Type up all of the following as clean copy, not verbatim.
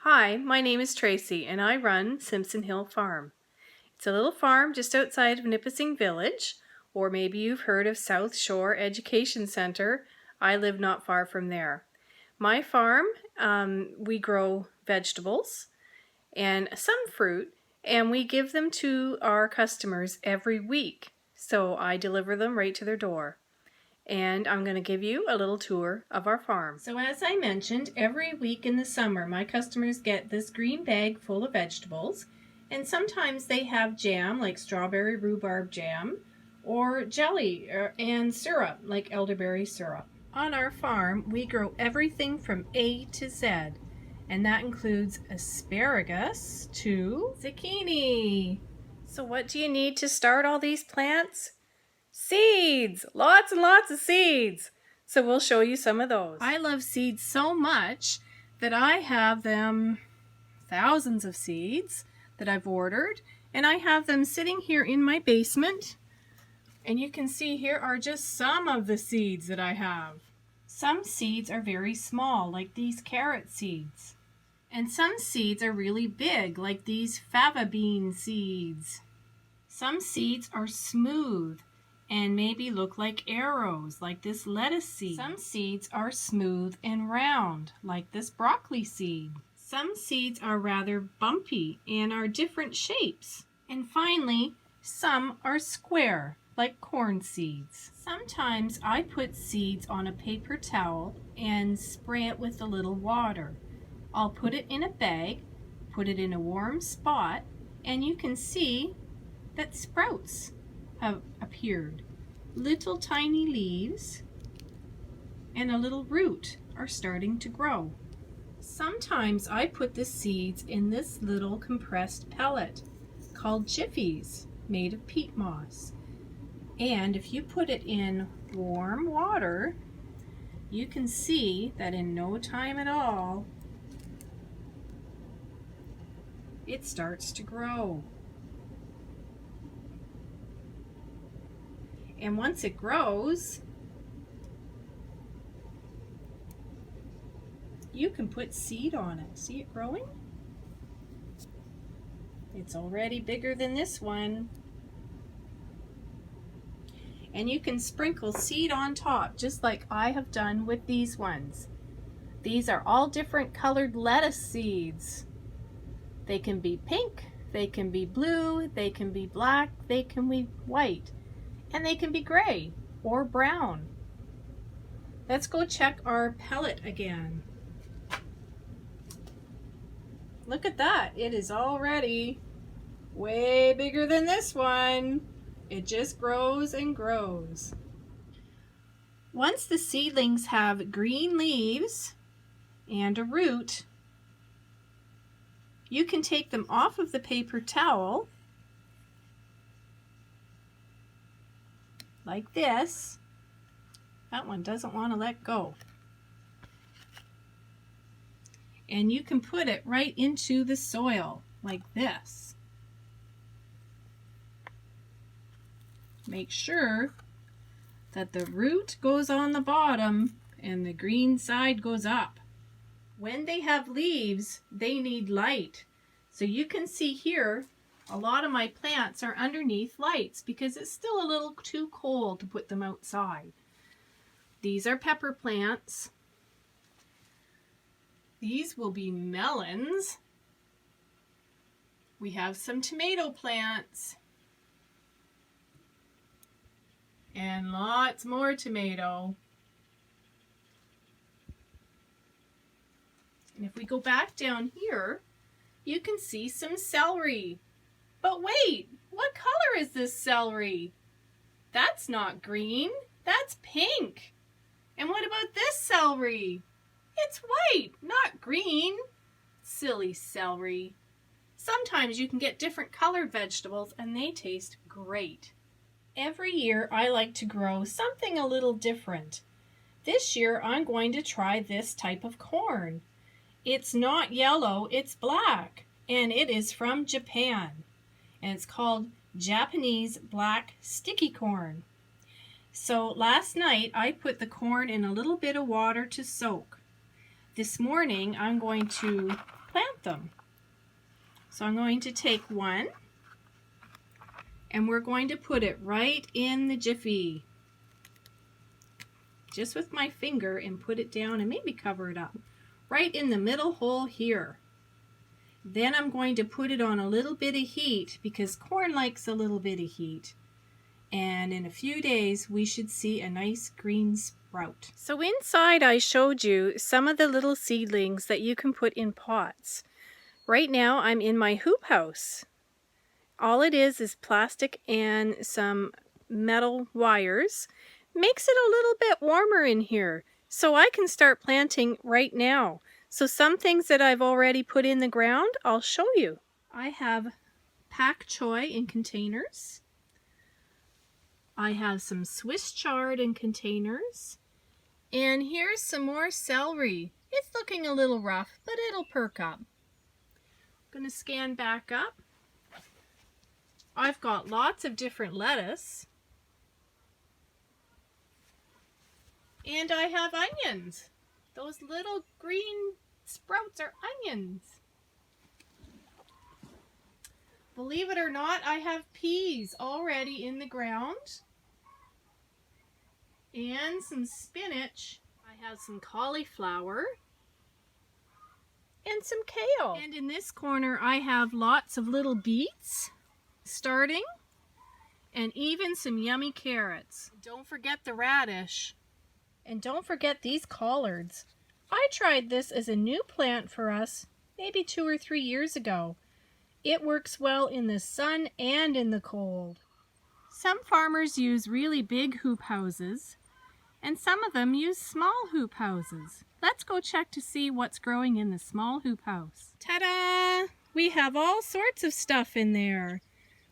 Hi, my name is Tracy and I run Simpson Hill Farm. It's a little farm just outside of Nipissing Village, or maybe you've heard of South Shore Education Center. I live not far from there. My farm, we grow vegetables and some fruit, and we give them to our customers every week. So I deliver them right to their door. And I'm going to give you a little tour of our farm. So as I mentioned, every week in the summer my customers get this green bag full of vegetables, and sometimes they have jam like strawberry rhubarb jam, or jelly and syrup like elderberry syrup. On our farm we grow everything from A to Z, and that includes asparagus to zucchini. So what do you need to start all these plants? Seeds! Lots and lots of seeds! So we'll show you some of those. I love seeds so much that I have them, thousands of seeds that I've ordered, and I have them sitting here in my basement. And you can see here are just some of the seeds that I have. Some seeds are very small, like these carrot seeds. And some seeds are really big, like these fava bean seeds. Some seeds are smooth and maybe look like arrows, like this lettuce seed. Some seeds are smooth and round, like this broccoli seed. Some seeds are rather bumpy and are different shapes. And finally, some are square, like corn seeds. Sometimes I put seeds on a paper towel and spray it with a little water. I'll put it in a bag, put it in a warm spot, and you can see that sprouts have appeared. Little tiny leaves and a little root are starting to grow. Sometimes I put the seeds in this little compressed pellet called Jiffies, made of peat moss. And if you put it in warm water, you can see that in no time at all, it starts to grow. And once it grows, you can put seed on it. See it growing? It's already bigger than this one. And you can sprinkle seed on top, just like I have done with these ones. These are all different colored lettuce seeds. They can be pink, they can be blue, they can be black, they can be white. And they can be gray or brown. Let's go check our pellet again. Look at that. It is already way bigger than this one. It just grows and grows. Once the seedlings have green leaves and a root, you can take them off of the paper towel like this. That one doesn't want to let go. And you can put it right into the soil like this. Make sure that the root goes on the bottom and the green side goes up. When they have leaves, they need light. So you can see here, a lot of my plants are underneath lights because it's still a little too cold to put them outside. These are pepper plants. These will be melons. We have some tomato plants. And lots more tomato. And if we go back down here, you can see some celery. But wait, what color is this celery? That's not green, that's pink. And what about this celery? It's white, not green. Silly celery. Sometimes you can get different colored vegetables and they taste great. Every year I like to grow something a little different. This year I'm going to try this type of corn. It's not yellow, it's black, and it is from Japan. And it's called Japanese black sticky corn. So last night I put the corn in a little bit of water to soak. This morning I'm going to plant them. So I'm going to take one and we're going to put it right in the jiffy. Just with my finger, and put it down and maybe cover it up. Right in the middle hole here. Then I'm going to put it on a little bit of heat because corn likes a little bit of heat. And in a few days we should see a nice green sprout. So inside I showed you some of the little seedlings that you can put in pots. Right now I'm in my hoop house. All it is plastic and some metal wires. Makes it a little bit warmer in here, so I can start planting right now. So some things that I've already put in the ground, I'll show you. I have pak choi in containers. I have some Swiss chard in containers. And here's some more celery. It's looking a little rough, but it'll perk up. I'm going to scan back up. I've got lots of different lettuce. And I have onions. Those little green sprouts are onions. Believe it or not, I have peas already in the ground. And some spinach. I have some cauliflower. And some kale. And in this corner I have lots of little beets starting. And even some yummy carrots. Don't forget the radish. And don't forget these collards. I tried this as a new plant for us maybe 2 or 3 years ago. It works well in the sun and in the cold. Some farmers use really big hoop houses, and some of them use small hoop houses. Let's go check to see what's growing in the small hoop house. Ta-da! We have all sorts of stuff in there.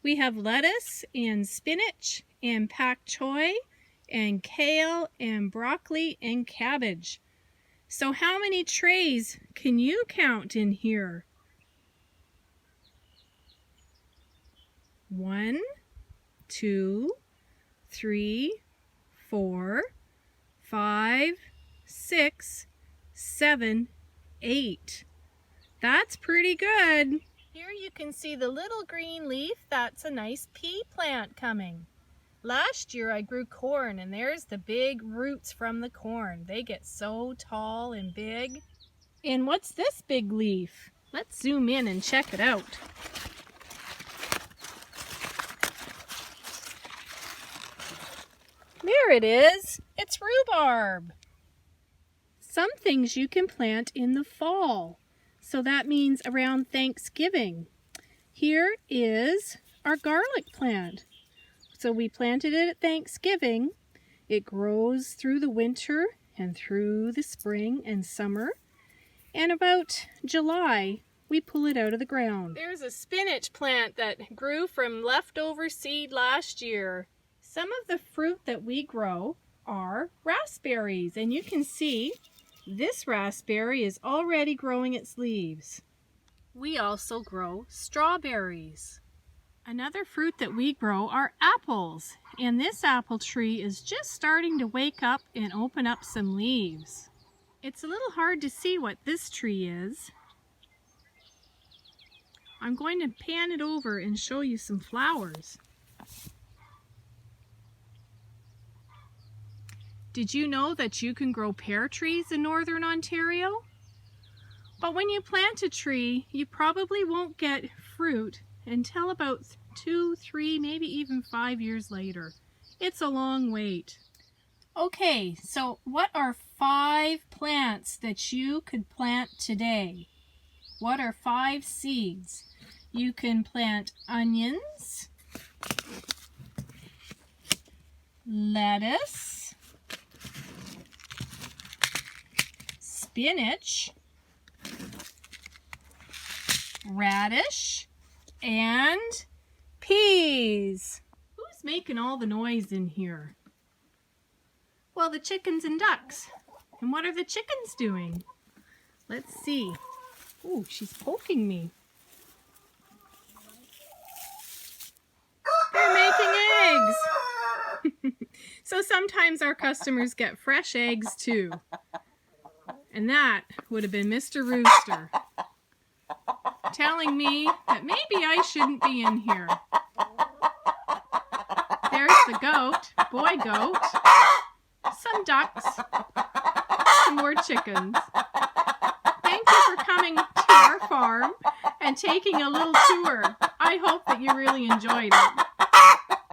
We have lettuce and spinach and pak choi and kale and broccoli and cabbage. So how many trays can you count in here? 1, 2, 3, 4, 5, 6, 7, 8. That's pretty good. Here you can see the little green leaf. That's a nice pea plant coming. Last year I grew corn, and there's the big roots from the corn. They get so tall and big. And what's this big leaf? Let's zoom in and check it out. There it is. It's rhubarb. Some things you can plant in the fall. So that means around Thanksgiving. Here is our garlic plant. So we planted it at Thanksgiving. It grows through the winter and through the spring and summer. And about July, we pull it out of the ground. There's a spinach plant that grew from leftover seed last year. Some of the fruit that we grow are raspberries. And you can see this raspberry is already growing its leaves. We also grow strawberries. Another fruit that we grow are apples, and this apple tree is just starting to wake up and open up some leaves. It's a little hard to see what this tree is. I'm going to pan it over and show you some flowers. Did you know that you can grow pear trees in northern Ontario? But when you plant a tree, you probably won't get fruit until about 2, 3, maybe even 5 years later. It's a long wait. Okay, so what are 5 plants that you could plant today? What are 5 seeds? You can plant onions, lettuce, spinach, radish, and peas. Who's making all the noise in here? Well, the chickens and ducks. And what are the chickens doing? Let's see. Ooh, she's poking me. They're making eggs. So sometimes our customers get fresh eggs too. And that would have been Mr. Rooster. telling me that maybe I shouldn't be in here. There's the goat, boy goat, some ducks, some more chickens. Thank you for coming to our farm and taking a little tour. I hope that you really enjoyed it.